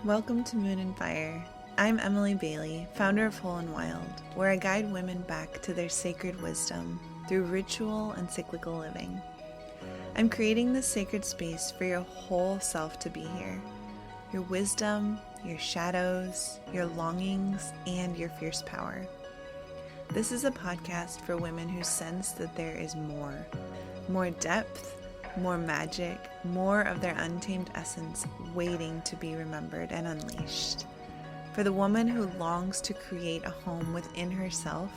Welcome to Moon and Fire. I'm Emily Bailey, founder of Whole and Wild, where I guide women back to their sacred wisdom through ritual and cyclical living. I'm creating this sacred space for your whole self to be here. Your wisdom, your shadows, your longings, and your fierce power. This is a podcast for women who sense that there is more depth, more magic, more of their untamed essence waiting to be remembered and unleashed. For the woman who longs to create a home within herself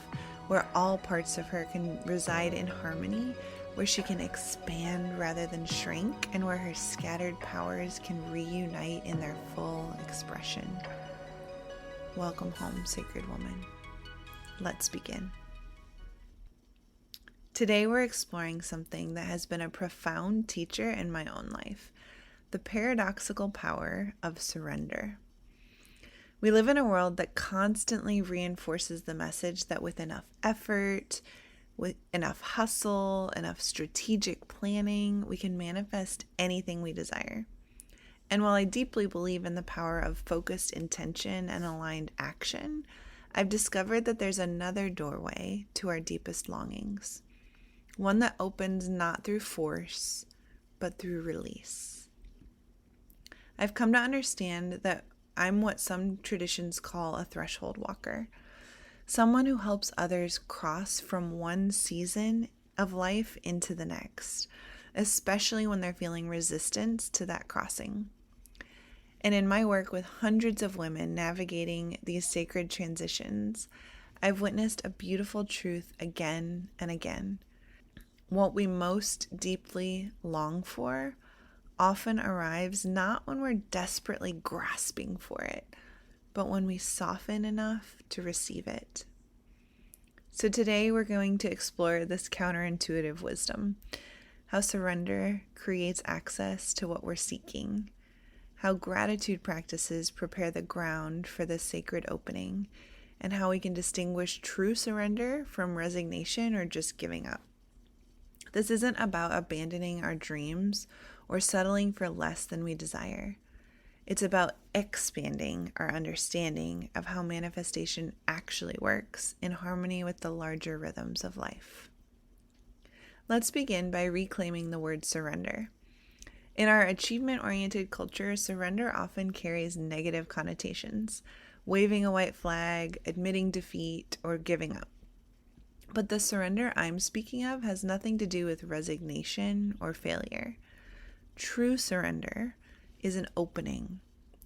where all parts of her can reside in harmony, where she can expand rather than shrink, and where her scattered powers can reunite in their full expression. Welcome home, sacred woman. Let's begin. Today we're exploring something that has been a profound teacher in my own life, the paradoxical power of surrender. We live in a world that constantly reinforces the message that with enough effort, with enough hustle, enough strategic planning, we can manifest anything we desire. And while I deeply believe in the power of focused intention and aligned action, I've discovered that there's another doorway to our deepest longings. One that opens not through force, but through release. I've come to understand that I'm what some traditions call a threshold walker, someone who helps others cross from one season of life into the next, especially when they're feeling resistance to that crossing. And in my work with hundreds of women navigating these sacred transitions, I've witnessed a beautiful truth again and again. What we most deeply long for often arrives not when we're desperately grasping for it, but when we soften enough to receive it. So today we're going to explore this counterintuitive wisdom, how surrender creates access to what we're seeking, how gratitude practices prepare the ground for this sacred opening, and how we can distinguish true surrender from resignation or just giving up. This isn't about abandoning our dreams or settling for less than we desire. It's about expanding our understanding of how manifestation actually works in harmony with the larger rhythms of life. Let's begin by reclaiming the word surrender. In our achievement-oriented culture, surrender often carries negative connotations, waving a white flag, admitting defeat, or giving up. But the surrender I'm speaking of has nothing to do with resignation or failure. True surrender is an opening,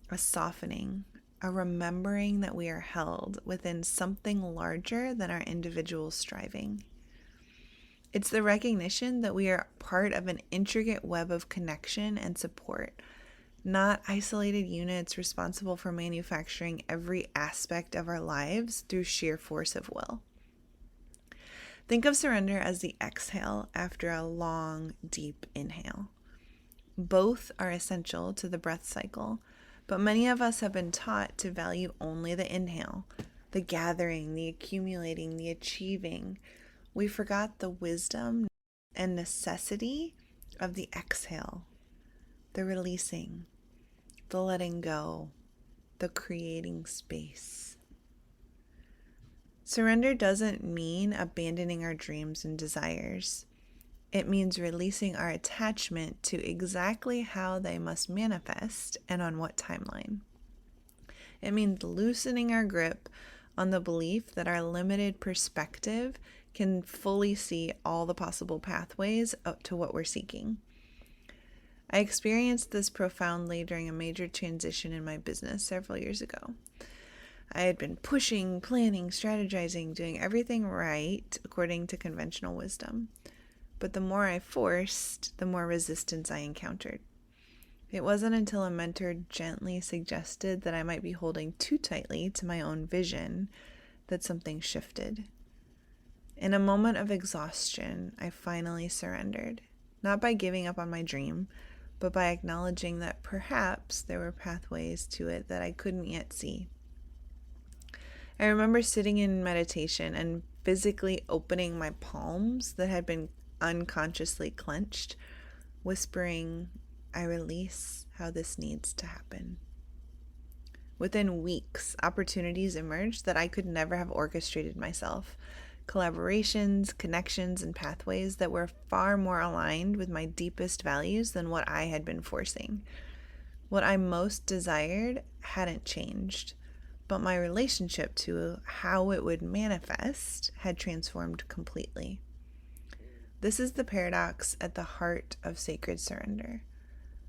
a softening, a remembering that we are held within something larger than our individual striving. It's the recognition that we are part of an intricate web of connection and support, not isolated units responsible for manufacturing every aspect of our lives through sheer force of will. Think of surrender as the exhale after a long, deep inhale. Both are essential to the breath cycle, but many of us have been taught to value only the inhale, the gathering, the accumulating, the achieving. We forgot the wisdom and necessity of the exhale, the releasing, the letting go, the creating space. Surrender doesn't mean abandoning our dreams and desires. It means releasing our attachment to exactly how they must manifest and on what timeline. It means loosening our grip on the belief that our limited perspective can fully see all the possible pathways up to what we're seeking. I experienced this profoundly during a major transition in my business several years ago. I had been pushing, planning, strategizing, doing everything right according to conventional wisdom. But the more I forced, the more resistance I encountered. It wasn't until a mentor gently suggested that I might be holding too tightly to my own vision that something shifted. In a moment of exhaustion, I finally surrendered, not by giving up on my dream, but by acknowledging that perhaps there were pathways to it that I couldn't yet see. I remember sitting in meditation and physically opening my palms that had been unconsciously clenched, whispering, "I release how this needs to happen." Within weeks, opportunities emerged that I could never have orchestrated myself. Collaborations, connections, and pathways that were far more aligned with my deepest values than what I had been forcing. What I most desired hadn't changed, but my relationship to how it would manifest had transformed completely. This is the paradox at the heart of sacred surrender.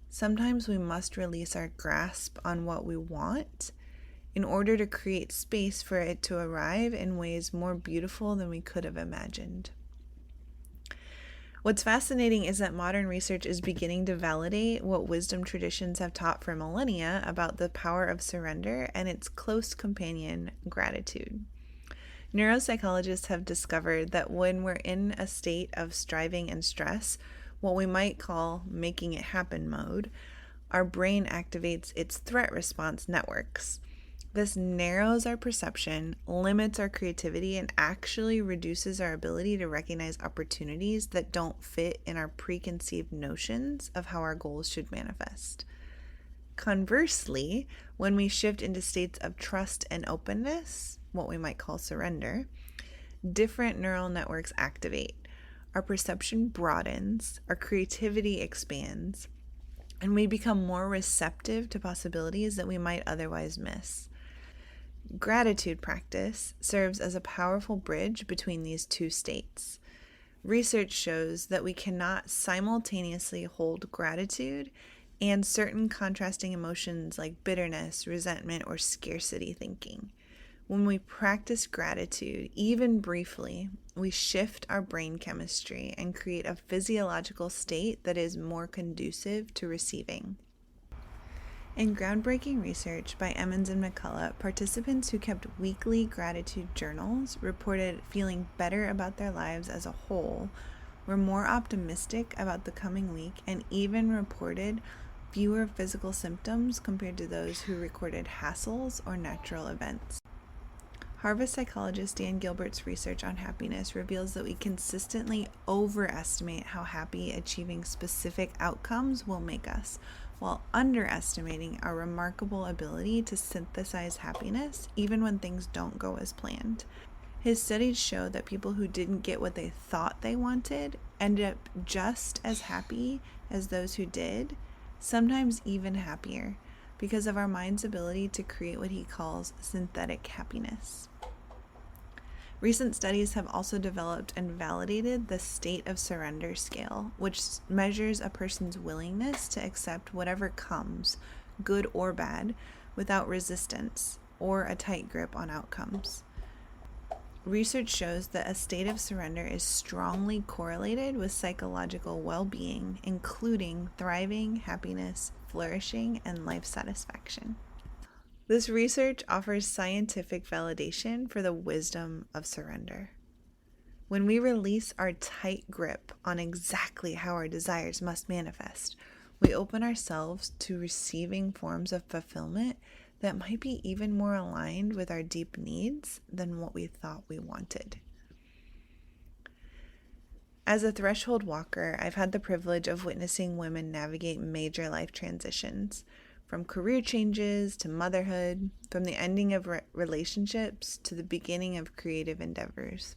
Sometimes we must release our grasp on what we want in order to create space for it to arrive in ways more beautiful than we could have imagined. What's fascinating is that modern research is beginning to validate what wisdom traditions have taught for millennia about the power of surrender and its close companion, gratitude. Neuropsychologists have discovered that when we're in a state of striving and stress, what we might call making it happen mode, our brain activates its threat response networks. This narrows our perception, limits our creativity, and actually reduces our ability to recognize opportunities that don't fit in our preconceived notions of how our goals should manifest. Conversely, when we shift into states of trust and openness, what we might call surrender, different neural networks activate. Our perception broadens, our creativity expands, and we become more receptive to possibilities that we might otherwise miss. Gratitude practice serves as a powerful bridge between these two states. Research shows that we cannot simultaneously hold gratitude and certain contrasting emotions like bitterness, resentment, or scarcity thinking. When we practice gratitude, even briefly, we shift our brain chemistry and create a physiological state that is more conducive to receiving. In groundbreaking research by Emmons and McCullough, participants who kept weekly gratitude journals reported feeling better about their lives as a whole, were more optimistic about the coming week, and even reported fewer physical symptoms compared to those who recorded hassles or natural events. Harvard psychologist Dan Gilbert's research on happiness reveals that we consistently overestimate how happy achieving specific outcomes will make us, while underestimating our remarkable ability to synthesize happiness even when things don't go as planned. His studies show that people who didn't get what they thought they wanted ended up just as happy as those who did, sometimes even happier, because of our mind's ability to create what he calls synthetic happiness. Recent studies have also developed and validated the state of surrender scale, which measures a person's willingness to accept whatever comes, good or bad, without resistance or a tight grip on outcomes. Research shows that a state of surrender is strongly correlated with psychological well-being, including thriving, happiness, flourishing, and life satisfaction. This research offers scientific validation for the wisdom of surrender. When we release our tight grip on exactly how our desires must manifest, we open ourselves to receiving forms of fulfillment that might be even more aligned with our deep needs than what we thought we wanted. As a threshold walker, I've had the privilege of witnessing women navigate major life transitions, from career changes to motherhood, from the ending of relationships to the beginning of creative endeavors.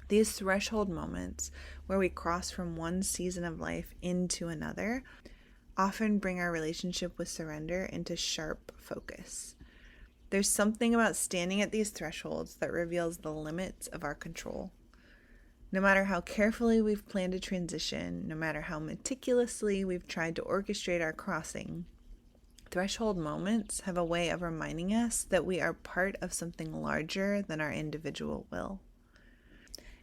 These threshold moments, where we cross from one season of life into another, often bring our relationship with surrender into sharp focus. There's something about standing at these thresholds that reveals the limits of our control. No matter how carefully we've planned a transition, no matter how meticulously we've tried to orchestrate our crossing, threshold moments have a way of reminding us that we are part of something larger than our individual will.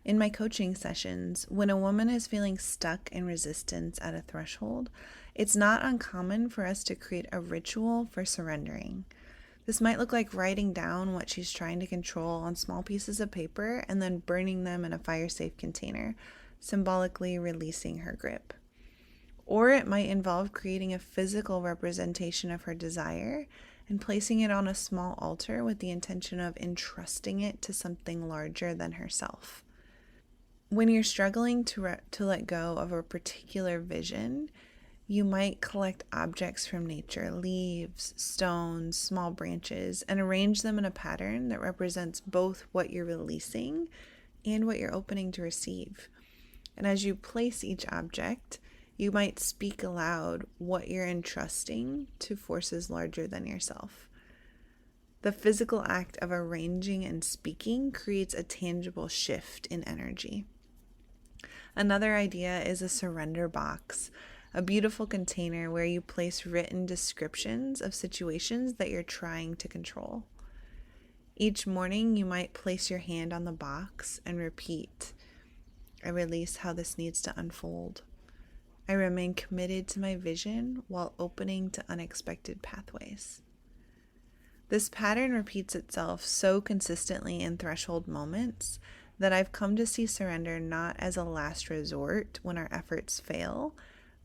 In my coaching sessions, when a woman is feeling stuck in resistance at a threshold, it's not uncommon for us to create a ritual for surrendering. This might look like writing down what she's trying to control on small pieces of paper and then burning them in a fire-safe container, symbolically releasing her grip. Or it might involve creating a physical representation of her desire and placing it on a small altar with the intention of entrusting it to something larger than herself. When you're struggling to let go of a particular vision, You might collect objects from nature, leaves, stones, small branches, and arrange them in a pattern that represents both what you're releasing and what you're opening to receive. And as you place each object, you might speak aloud what you're entrusting to forces larger than yourself. The physical act of arranging and speaking creates a tangible shift in energy. Another idea is a surrender box, a beautiful container where you place written descriptions of situations that you're trying to control. Each morning, you might place your hand on the box and repeat, I release how this needs to unfold. I remain committed to my vision while opening to unexpected pathways. This pattern repeats itself so consistently in threshold moments that I've come to see surrender not as a last resort when our efforts fail,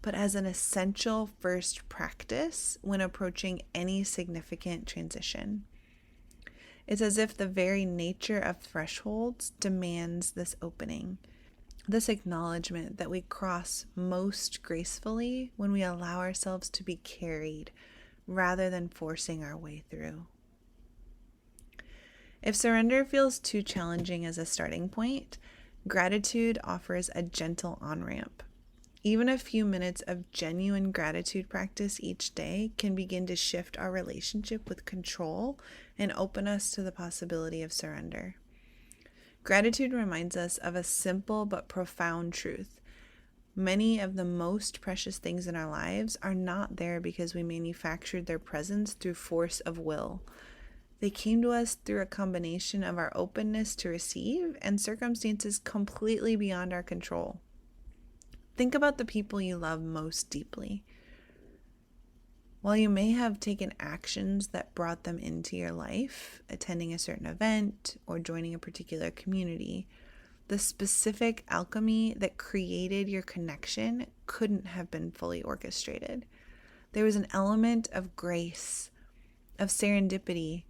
but as an essential first practice when approaching any significant transition. It's as if the very nature of thresholds demands this opening, this acknowledgement that we cross most gracefully when we allow ourselves to be carried rather than forcing our way through. If surrender feels too challenging as a starting point, gratitude offers a gentle on-ramp. Even a few minutes of genuine gratitude practice each day can begin to shift our relationship with control and open us to the possibility of surrender. Gratitude reminds us of a simple but profound truth. Many of the most precious things in our lives are not there because we manufactured their presence through force of will. They came to us through a combination of our openness to receive and circumstances completely beyond our control. Think about the people you love most deeply. While you may have taken actions that brought them into your life, attending a certain event or joining a particular community, the specific alchemy that created your connection couldn't have been fully orchestrated. There was an element of grace, of serendipity,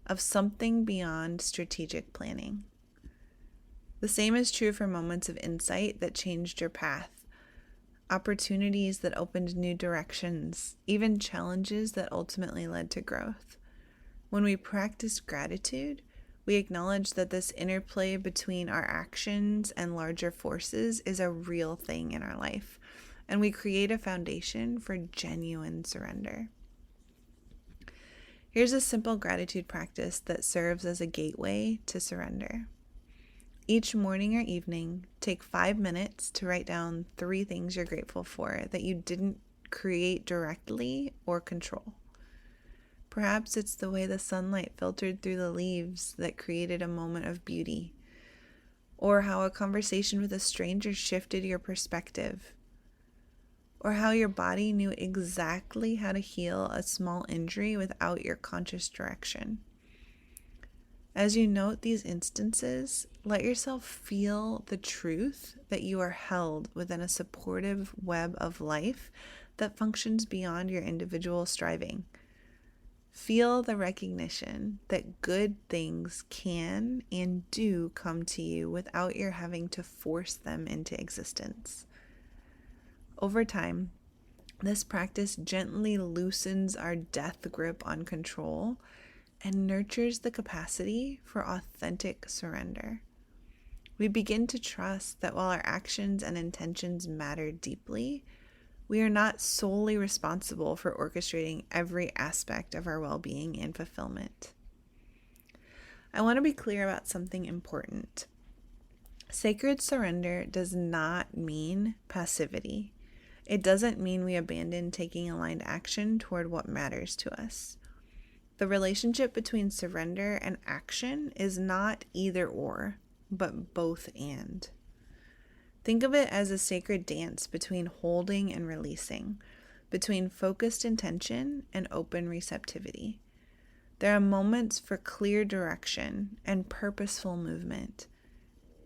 of something beyond strategic planning. The same is true for moments of insight that changed your path, opportunities that opened new directions, even challenges that ultimately led to growth. When we practice gratitude, we acknowledge that this interplay between our actions and larger forces is a real thing in our life, and we create a foundation for genuine surrender. Here's a simple gratitude practice that serves as a gateway to surrender. Each morning or evening, take 5 minutes to write down 3 things you're grateful for that you didn't create directly or control. Perhaps it's the way the sunlight filtered through the leaves that created a moment of beauty, or how a conversation with a stranger shifted your perspective, or how your body knew exactly how to heal a small injury without your conscious direction. As you note these instances, let yourself feel the truth that you are held within a supportive web of life that functions beyond your individual striving. Feel the recognition that good things can and do come to you without your having to force them into existence. Over time, this practice gently loosens our death grip on control and nurtures the capacity for authentic surrender. We begin to trust that while our actions and intentions matter deeply, we are not solely responsible for orchestrating every aspect of our well-being and fulfillment. I want to be clear about something important. Sacred surrender does not mean passivity. It doesn't mean we abandon taking aligned action toward what matters to us. The relationship between surrender and action is not either or, but both and. Think of it as a sacred dance between holding and releasing, between focused intention and open receptivity. There are moments for clear direction and purposeful movement,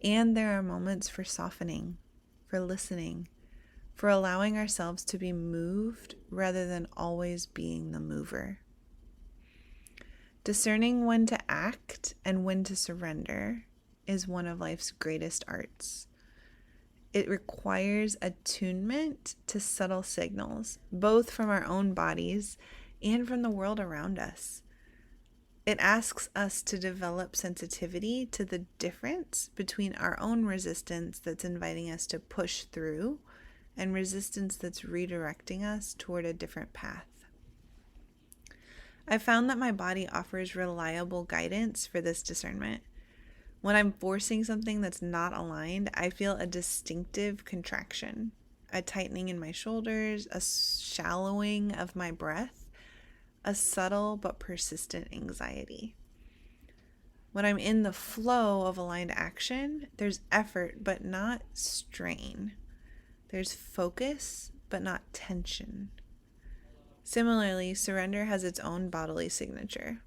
and there are moments for softening, for listening, for allowing ourselves to be moved rather than always being the mover. Discerning when to act and when to surrender is one of life's greatest arts. It requires attunement to subtle signals, both from our own bodies and from the world around us. It asks us to develop sensitivity to the difference between our own resistance that's inviting us to push through and resistance that's redirecting us toward a different path. I found that my body offers reliable guidance for this discernment. When I'm forcing something that's not aligned, I feel a distinctive contraction, a tightening in my shoulders, a shallowing of my breath, a subtle but persistent anxiety. When I'm in the flow of aligned action, there's effort but not strain. There's focus but not tension. Similarly, surrender has its own bodily signature,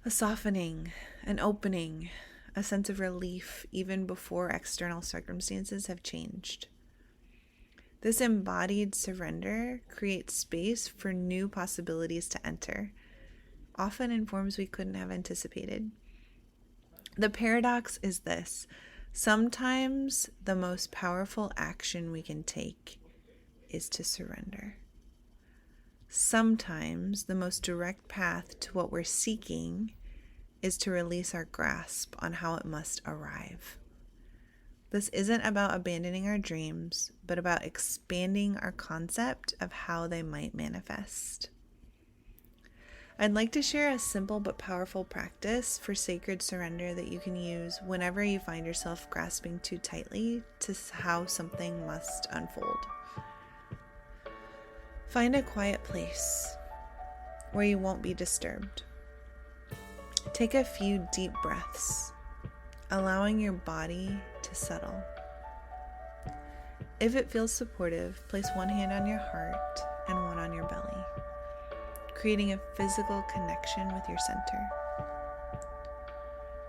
a softening, an opening, a sense of relief even before external circumstances have changed. This embodied surrender creates space for new possibilities to enter, often in forms we couldn't have anticipated. The paradox is this: sometimes the most powerful action we can take is to surrender. Sometimes the most direct path to what we're seeking is to release our grasp on how it must arrive. This isn't about abandoning our dreams, but about expanding our concept of how they might manifest. I'd like to share a simple but powerful practice for sacred surrender that you can use whenever you find yourself grasping too tightly to how something must unfold. Find a quiet place where you won't be disturbed. Take a few deep breaths, allowing your body to settle. If it feels supportive, place one hand on your heart and one on your belly, creating a physical connection with your center.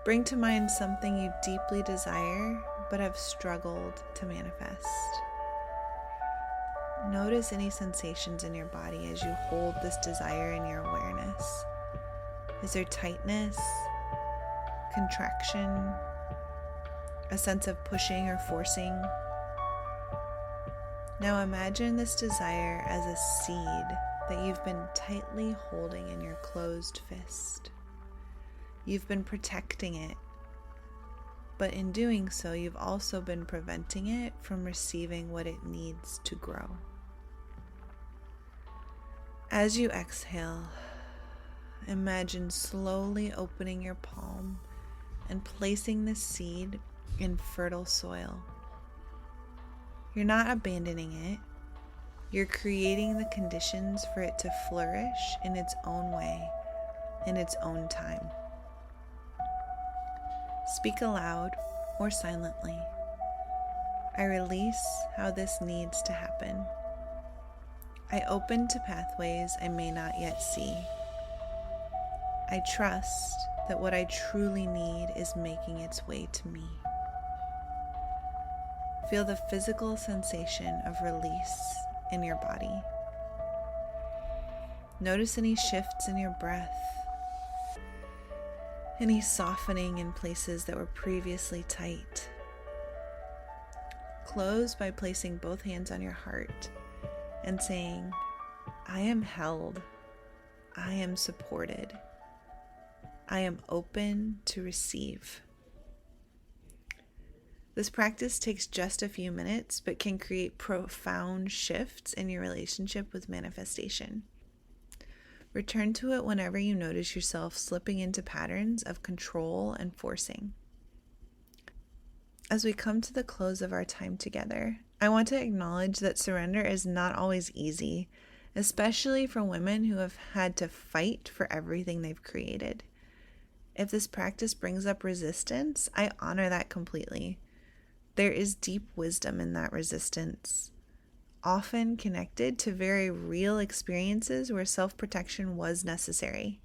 Bring to mind something you deeply desire but have struggled to manifest. Notice any sensations in your body as you hold this desire in your awareness. Is there tightness, contraction, a sense of pushing or forcing? Now imagine this desire as a seed that you've been tightly holding in your closed fist. You've been protecting it, but in doing so, you've also been preventing it from receiving what it needs to grow. As you exhale, imagine slowly opening your palm and placing the seed in fertile soil. You're not abandoning it. You're creating the conditions for it to flourish in its own way, in its own time. Speak aloud or silently. I release how this needs to happen. I open to pathways I may not yet see. I trust that what I truly need is making its way to me. Feel the physical sensation of release in your body. Notice any shifts in your breath, any softening in places that were previously tight. Close by placing both hands on your heart and saying, I am held, I am supported, I am open to receive. This practice takes just a few minutes, but can create profound shifts in your relationship with manifestation. Return to it whenever you notice yourself slipping into patterns of control and forcing. As we come to the close of our time together, I want to acknowledge that surrender is not always easy, especially for women who have had to fight for everything they've created. If this practice brings up resistance, I honor that completely. There is deep wisdom in that resistance, often connected to very real experiences where self-protection was necessary.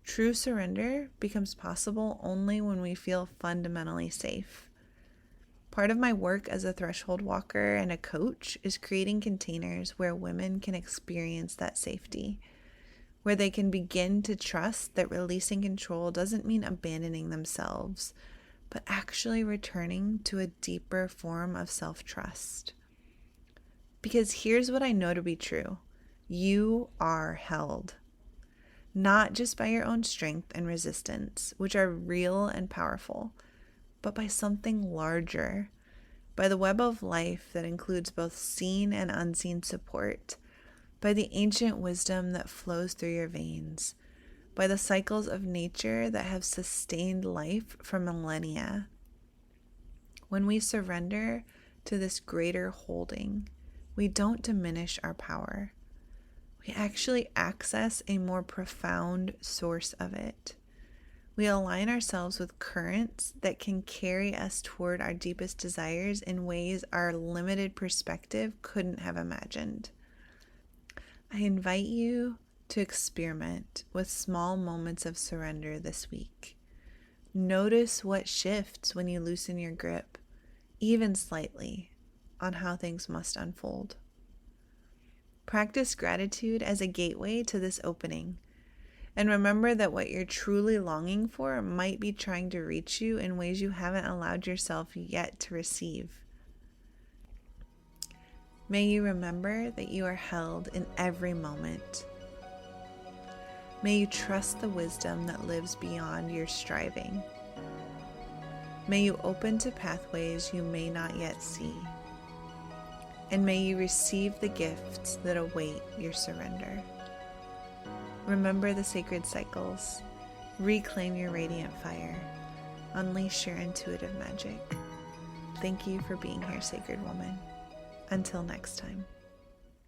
True surrender becomes possible only when we feel fundamentally safe. Part of my work as a threshold walker and a coach is creating containers where women can experience that safety, where they can begin to trust that releasing control doesn't mean abandoning themselves, but actually returning to a deeper form of self-trust. Because here's what I know to be true. You are held, not just by your own strength and resistance, which are real and powerful, but by something larger, by the web of life that includes both seen and unseen support, by the ancient wisdom that flows through your veins, by the cycles of nature that have sustained life for millennia. When we surrender to this greater holding, we don't diminish our power. We actually access a more profound source of it. We align ourselves with currents that can carry us toward our deepest desires in ways our limited perspective couldn't have imagined. I invite you to experiment with small moments of surrender this week. Notice what shifts when you loosen your grip, even slightly, on how things must unfold. Practice gratitude as a gateway to this opening. And remember that what you're truly longing for might be trying to reach you in ways you haven't allowed yourself yet to receive. May you remember that you are held in every moment. May you trust the wisdom that lives beyond your striving. May you open to pathways you may not yet see. And may you receive the gifts that await your surrender. Remember the sacred cycles. Reclaim your radiant fire. Unleash your intuitive magic. Thank you for being here, sacred woman. Until next time.